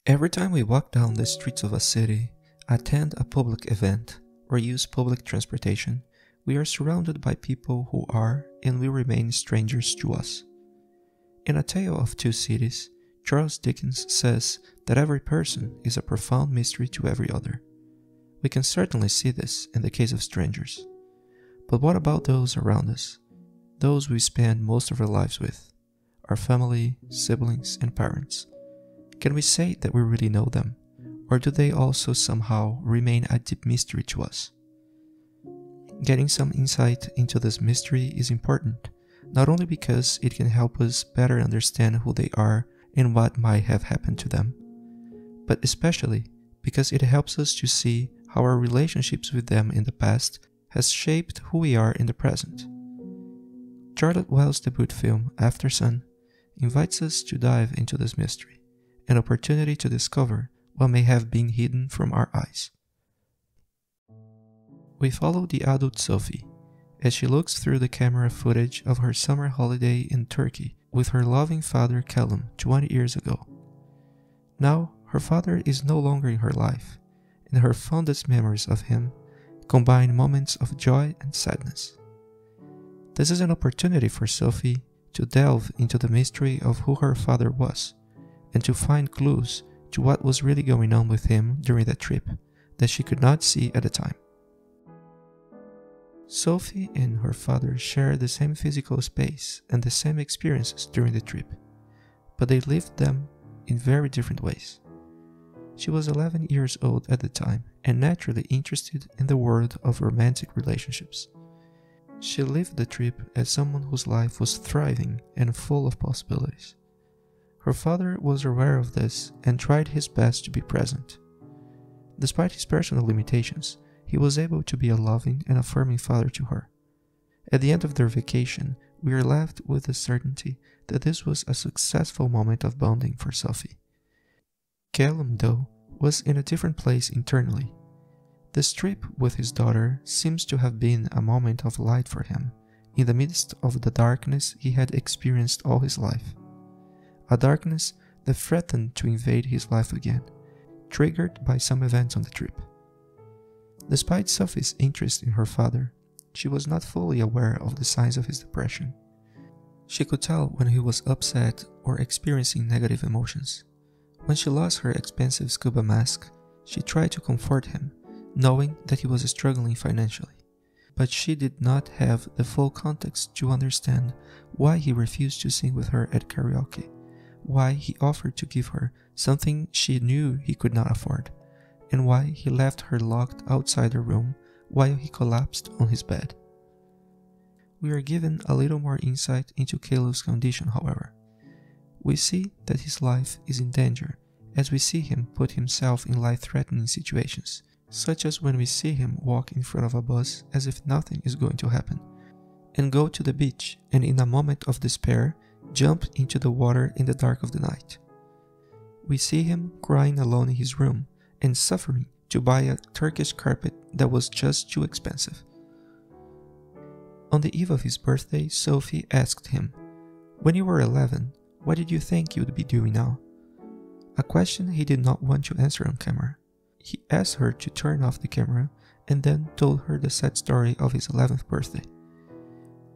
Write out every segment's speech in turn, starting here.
Every time we walk down the streets of a city, attend a public event, or use public transportation, we are surrounded by people who are and will remain strangers to us. In A Tale of Two Cities, Charles Dickens says that every person is a profound mystery to every other. We can certainly see this in the case of strangers. But what about those around us? Those we spend most of our lives with, our family, siblings, and parents. Can we say that we really know them, or do they also somehow remain a deep mystery to us? Getting some insight into this mystery is important, not only because it can help us better understand who they are and what might have happened to them, but especially because it helps us to see how our relationships with them in the past has shaped who we are in the present. Charlotte Wells' debut film, Aftersun, invites us to dive into this mystery, an opportunity to discover what may have been hidden from our eyes. We follow the adult Sophie as she looks through the camera footage of her summer holiday in Turkey with her loving father Calum 20 years ago. Now, her father is no longer in her life, and her fondest memories of him combine moments of joy and sadness. This is an opportunity for Sophie to delve into the mystery of who her father was, and to find clues to what was really going on with him during that trip that she could not see at the time. Sophie and her father share the same physical space and the same experiences during the trip, but they lived them in very different ways. She was 11 years old at the time and naturally interested in the world of romantic relationships. She lived the trip as someone whose life was thriving and full of possibilities. Her father was aware of this and tried his best to be present. Despite his personal limitations, he was able to be a loving and affirming father to her. At the end of their vacation, we are left with the certainty that this was a successful moment of bonding for Sophie. Calum, though, was in a different place internally. This trip with his daughter seems to have been a moment of light for him, in the midst of the darkness he had experienced all his life. A darkness that threatened to invade his life again, triggered by some events on the trip. Despite Sophie's interest in her father, she was not fully aware of the signs of his depression. She could tell when he was upset or experiencing negative emotions. When she lost her expensive scuba mask, she tried to comfort him, knowing that he was struggling financially. But she did not have the full context to understand why he refused to sing with her at karaoke, why he offered to give her something she knew he could not afford, and why he left her locked outside the room while he collapsed on his bed. We are given a little more insight into Caleb's condition, however. We see that his life is in danger as we see him put himself in life-threatening situations, such as when we see him walk in front of a bus as if nothing is going to happen, and go to the beach and in a moment of despair jump into the water in the dark of the night. We see him crying alone in his room and suffering to buy a Turkish carpet that was just too expensive. On the eve of his birthday, Sophie asked him, "When you were 11, what did you think you would be doing now?" A question he did not want to answer on camera. He asked her to turn off the camera and then told her the sad story of his 11th birthday.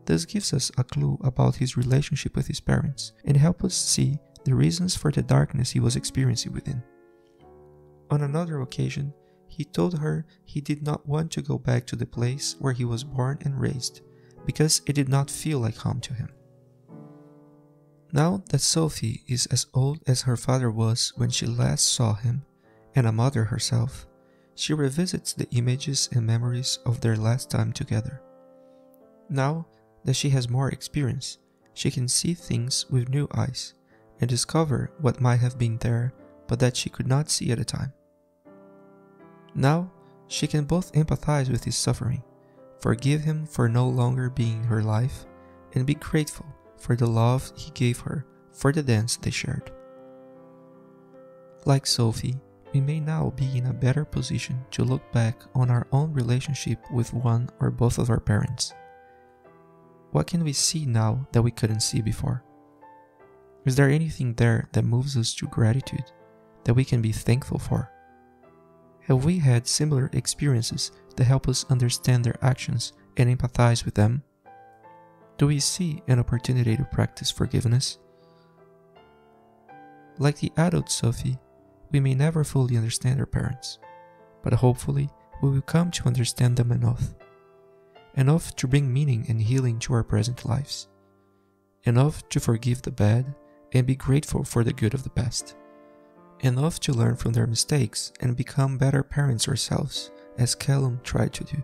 This gives us a clue about his relationship with his parents and helps us see the reasons for the darkness he was experiencing within. On another occasion, he told her he did not want to go back to the place where he was born and raised because it did not feel like home to him. Now that Sophie is as old as her father was when she last saw him, and a mother herself, she revisits the images and memories of their last time together. Now that she has more experience, she can see things with new eyes and discover what might have been there but that she could not see at the time. Now she can both empathize with his suffering, forgive him for no longer being in her life, and be grateful for the love he gave her for the dance they shared. Like Sophie, we may now be in a better position to look back on our own relationship with one or both of our parents. What can we see now that we couldn't see before? Is there anything there that moves us to gratitude, that we can be thankful for? Have we had similar experiences that help us understand their actions and empathize with them? Do we see an opportunity to practice forgiveness? Like the adult Sophie, we may never fully understand our parents, but hopefully we will come to understand them enough to bring meaning and healing to our present lives, enough to forgive the bad and be grateful for the good of the past, enough to learn from their mistakes and become better parents ourselves, as Calum tried to do,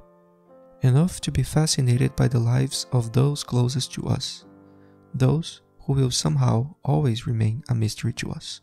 enough to be fascinated by the lives of those closest to us, those who will somehow always remain a mystery to us.